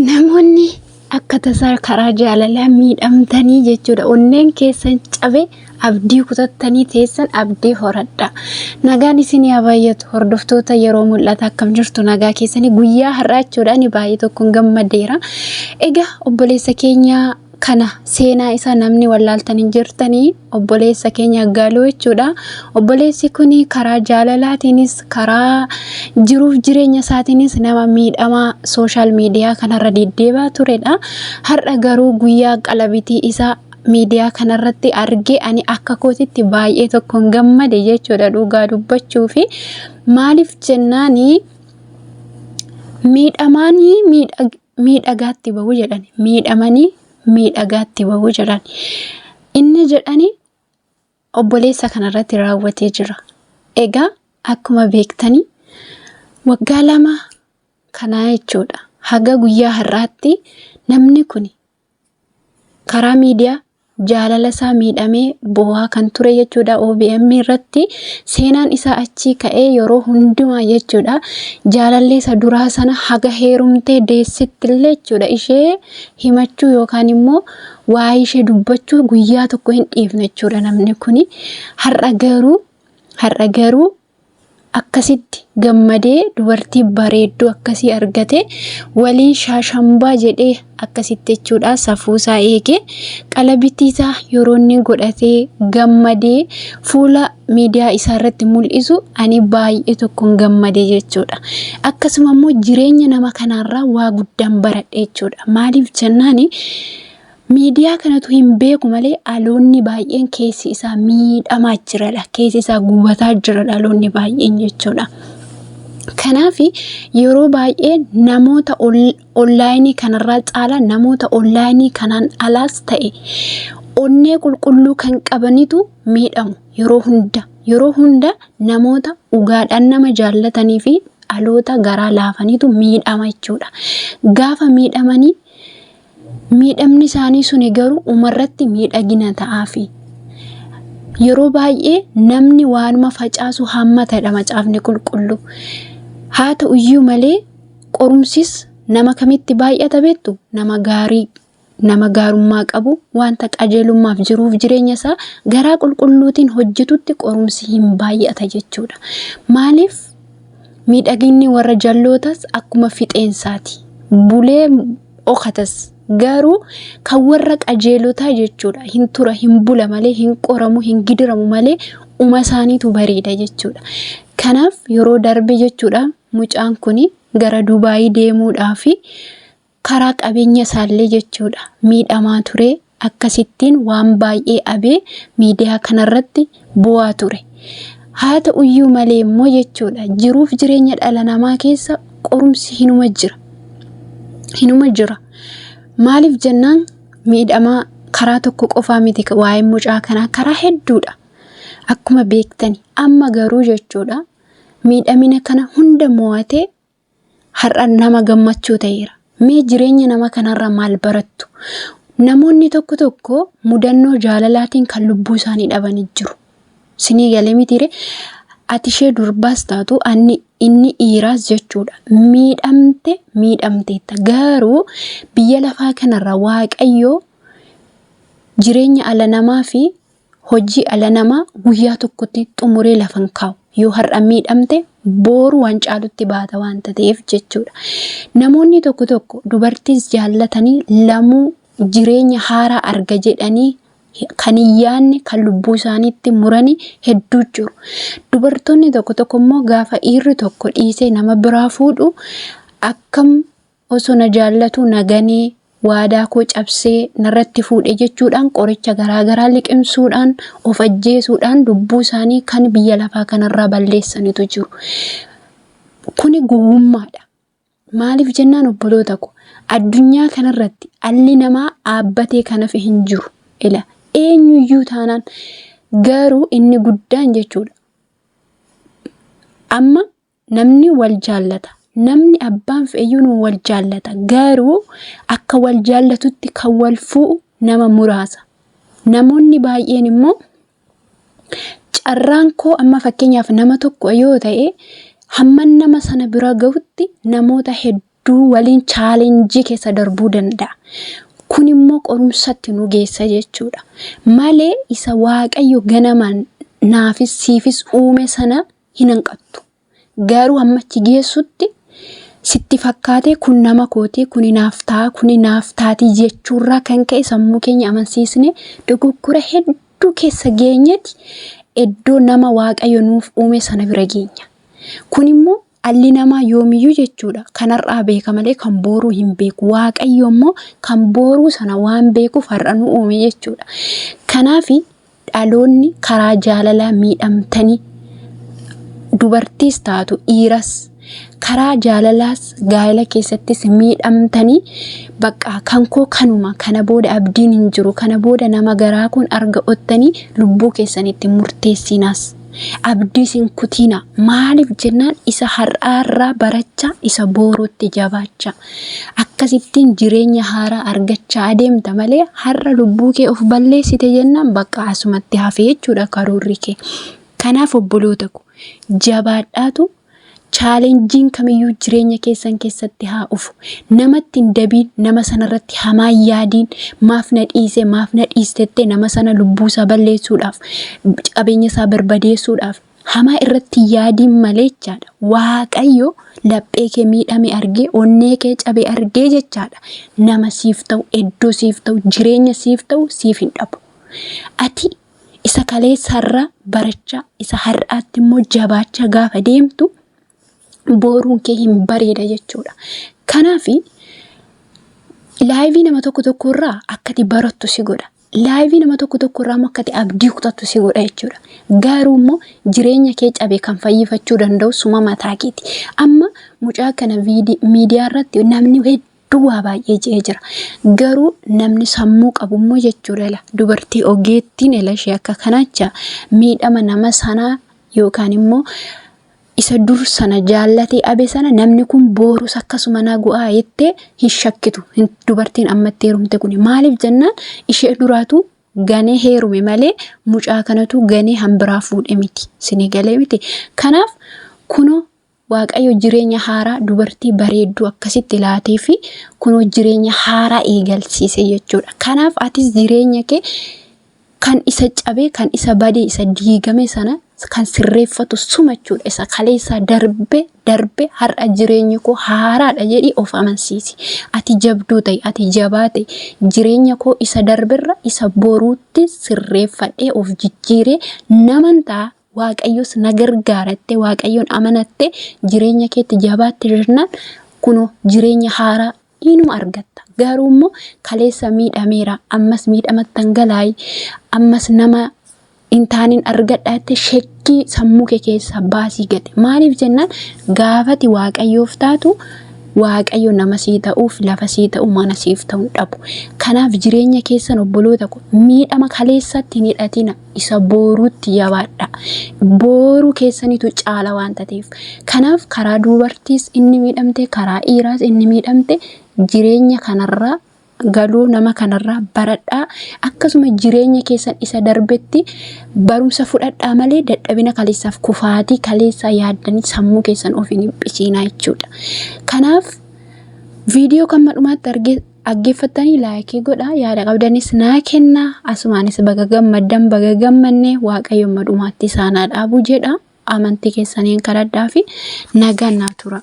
namoonni akka tasaa karaa jaalalaa miidhamtanii jechuudha. Onneen keessan cabe abdii kutattanii teessan abdii horadha. Nagaan isin yaa baay'atu hordoftoota yeroo mul'ata akkam jirtu nagaa keessanii guyyaa har'aachuudhaan baay'ee tokkoon gammadeera. Egaa obboleessa keenya kana seenaa isaa namni wallaaltanii jirtanii obboleessa keenya Galoo jechuudha. Obboleessi kun karaa jaalalaatiinis karaa jiruuf jireenya isaatiinis nama miidhamaa sooshaal miidiyaa kanarra deddeebaa turedha. Har'a garuu guyyaa qalabitii isaa miidiyaa kanarratti argee ani akka kootitti baay'ee tokkoon gammade jechuudha dhugaa dubbachuu fi maaliif jennaani miidhamaanii miidhagaatti bahu jedhan miidhamanii miidhagaatti bahu jedhan inni jedhani obboleessa kanarratti raawwatee jira. Egaa akkuma beektanii waggaa 2 kana jechuudha haga guyyaa har'aatti namni kun karaa miidiyaa jaalala isaa miidhamee bo'aa kan ture jechuudha. OBM irratti seenaan isaa achi ka'ee yeroo hundumaa jechuudha jaalallee isa duraa sana haga heerumtee deessittillee jechuudha ishee himachuu yookaan immoo waa ishee dubbachuu guyyaa tokko hin dhiifne jechuudha namni kun. Har'a garuu akkasitti gammadee dubartii bareedduu akkasii argate waliin shaashambaa jedhee akkasitti jechuudha safuusaa eegee qalabitii isaa yeroo inni godhatee gammadee fuula miidiyaa isaa irratti mul'isu ani baay'ee tokkoon gammadee jechuudha. Akkasuma immoo jireenya nama kanaarraa waa guddaan baradhe jechuudha. Maaliif jennaani miidiyaa kanatu hin beeku malee dhaloonni baay'een keessi isaa miidhamaa jiradha. Keessi isaa gubataa jira dhaloonni baay'een jechuudha. Kanaaf yeroo baay'ee namoota onlaayinii kanarraa caala namoota onlaayinii kanaan alaas ta'e onnee qulqulluu kan qabanitu miidhamu yeroo hunda namoota dhugaadhaan nama jaallatanii fi dhaloota garaa laafanitu miidhama jechuudha. Gaafa miidhamanii miidhamni isaanii suni garuu umarratti miidhagina ta'aafi yeroo baay'ee namni waanuma facaasu hammatadha macaafni qulqulluu. Haa ta'u iyyuu malee qorumsis nama kamitti baay'ata beektu nama gaarii nama gaarummaa qabu wanta qajeelummaaf jiruuf jireenya isaa garaa qulqulluutiin hojjetutti qorumsi hin baay'ata jechuudha. Maaliif miidhaginni warra jallootas akkuma fixeensaati bulee okatas garuu kan warra qajeelotaa jechuudha hin tura hin bula malee hin qoramu hin gidiramu malee uma isaaniitu bareeda jechuudha. Kanaaf yeroo darbe jechuudha mucaan kun gara Dubaayii deemuudhaaf karaa qabeenya isaallee jechuudha miidhamaa ture. Akkasittiin waan baay'ee abee miidiyaa kanarratti bu'aa ture. Haa ta'u iyyuu malee immoo jechuudha jiruuf jireenya dhala namaa keessa qorumsi hinuma jira. Maaliif jennaan miidhamaa karaa tokko qofaa miti waa'ee mucaa kanaa karaa hedduudha. Akkuma beektani amma garuu jechuudha miidhamina kana hunda mo'atee har'a nama gammachuu ta'eera. Mee jireenya nama kanarraa maal barattu? Namoonni tokko mudannoo jaalalaatiin kan lubbuu isaanii dhabanii jiru. Sinii galee mitiire ati ishee durbaas taatu inni dhiiraas jechuudha miidhamteetta. Garuu biyya lafaa kanarra Waaqayyoo jireenya ala namaa fi hojii ala namaa guyyaa tokkotti xumuree lafan kaa'u. Yoo har'a miidhamte booru waan caalutti baata wanta ta'eef jechuudha. Namoonni tokko dubartiis jaallatanii lamuu jireenya haaraa arga jedhanii kan yaanne kan lubbuu isaaniitti muranii hedduu jiru. Dubartoonni tokko immoo gaafa dhiirri tokko dhiisee nama biraa fuudhu akkam osoo na jaallatu naganee waadaa koo cabsee narratti fuudhe jechuudhaan qoricha garaagaraa liqimsuudhaan of ajjeesuudhaan lubbuu isaanii kan biyya lafaa kanarraa balleessanitu jiru. Kuni gowwummaadha. Maaliif jennaan obboloota ko addunyaa kanarratti alli namaa dhaabbatee kanaaf hin jiru. Ila eenyuyyuu taanaan garuu inni guddaan jechuudha. Amma namni wal jaallata. Namni abbaan fe'eyyuu wal jaallata. Garuu akka wal jaallatutti kan wal fu'u nama muraasa. Namoonni baay'een immoo carraan koo amma fakkeenyaaf nama tokko yoo ta'e hamman nama sana bira gahutti namoota hedduu waliin chaalenjii keessa darbuu danda'a. Kun immoo qorumsatti nu geessa jechuudha. Malee isa Waaqayyo ganamaan naafis siifis uume sana hin hanqattu. Garuu hammachi geessutti sitti fakkaate kun nama kooti, kun naaf ta'a, kun naaf taati jechuurraa kan ka'e sammuu keenya amansiisne dogoggora hedduu keessa geenyetti iddoo nama Waaqayyo nuuf uume sana bira geenya. Kun immoo alli namaa yoomiyyuu jechuudha kanarraa beeka malee kan booruu hin beeku. Waaqayyo immoo kan booruu sana waan beekuuf har'a nu uume jechuudha. Kanaaf dhaloonni karaa jaalalaa miidhamtanii dubartiis taatu dhiiras karaa jaalalaas gaa'ela keessattis miidhamtanii bakka kan koo kanuma kana booda abdiin hin jiru kana booda nama garaa kun arga ottanii lubbuu keessanitti murteessinaas abdiis hin kutina. Maaliif jennaan isa har'aarraa barachaa isa booruutti jabaachaa akkasittiin jireenya haaraa argachaa adeemta malee har'a lubbuu kee of balleessite jennaan bakka asumatti hafe jechuudha karoorri kee. Kanaaf obboloota ko jabaadhaatu chaalenjiin kamiyyuu jireenya keessan keessatti haa ufu. Namatti hin dabiin, nama sanarratti hamaa yaadiin, maaf na dhiise, maaf na dhiistette nama sana lubbuusaa balleessuudhaaf, qabeenya isaa barbadeessuudhaaf hamaa irratti yaadiin malee jechaadha. Waaqayyo laphee kee miidhame argee, onnee kee cabe argee jechaadha. Nama siif ta'u, iddoo siif ta'u, jireenya siif ta'u siif hin dhabu. Ati isa kaleessarraa barachaa, isa har'aatti immoo jabaachaa gaafa deemtu booruun kee hin bareeda jechuudha. Kanaaf laayivii nama tokko irraa akkati barattu si godha. Laayivii nama tokko irraa immoo akkati abdii kutattu si godha jechuudha. Garuu immoo jireenya kee cabe kan fayyifachuu danda'u suma mataa keeti. Amma mucaa kana miidiyaa irratti namni hedduu waa baay'ee je'ee jira. Garuu namni sammuu qabu immoo jechuudha dubartii ogeettiin ishee akka kanaacha miidhama nama sanaa yookaan immoo isa dur sana jaallate abe sana namni kun boorus akkasuma na gu'aa jettee hin shakkitu. Dubartiin ammatti heerumte kun maaliif jennaan ishee duraatu ganee heerume malee mucaa kanatu ganee hanbiraa fuudhe miti. Sini galee miti. Kanaaf kunoo Waaqayyo jireenya haaraa dubartii bareedduu akkasitti laatee fi kunoo jireenya haaraa eegalsiise jechuudha. Kanaaf atis jireenya kee kan isa cabe, kan isa bade, isa diigame sana kan sirreeffatu sumachuudha. Isa kaleessa darbe har'a jireenya koo haaraadha jedhi of amansiisi. Ati jabduu ta'i, ati jabaa ta'i. Jireenya koo isa darberra isa boruutti sirreeffadhee of jijjiiree naman ta'a. Waaqayyos na gargaaratte, Waaqayyoon amanatte jireenya keetti jabaatte jirnaan kunoo jireenya haaraa inuma argatta. Garuu immoo kaleessa miidhameera, ammas miidhamattan galaayi, ammas nama intaanin argadhaatte shekkii sammuu kee keessa baasii gate. Maaliif jennaan gaafati Waaqayyoof taatu Waaqayyo nama sii ta'uuf lafa sii ta'u mana siif ta'uu dhabu. Kanaaf jireenya keessan obboloota ko miidhama kaleessatti hin hidhatina, isa boruutti jabaadha. Boruu keessanitu caala waan ta'eef. Kanaaf karaa dubartiis inni miidhamte, karaa dhiiraas inni miidhamte jireenya kanarraa galuu nama kanarraa baradhaa. Akkasuma jireenya keessan isa darbetti barumsa fudhadhaa malee dadhabina kaleessaaf kufaatii kaleessaa yaaddanii sammuu keessan of hin dhiphisiinaa jechuudha. Kanaaf viidiyoo kan madhumaatti dhaggeeffatanii laayikii godhaa, yaada qabdanis naa kennaa. Asumaanis baga gammaddan baga gammanne Waaqayyo madhumaatti isaanaa dhaabu jedha. Amantii keessaniin kadhadhaa fi nagaan naa tura.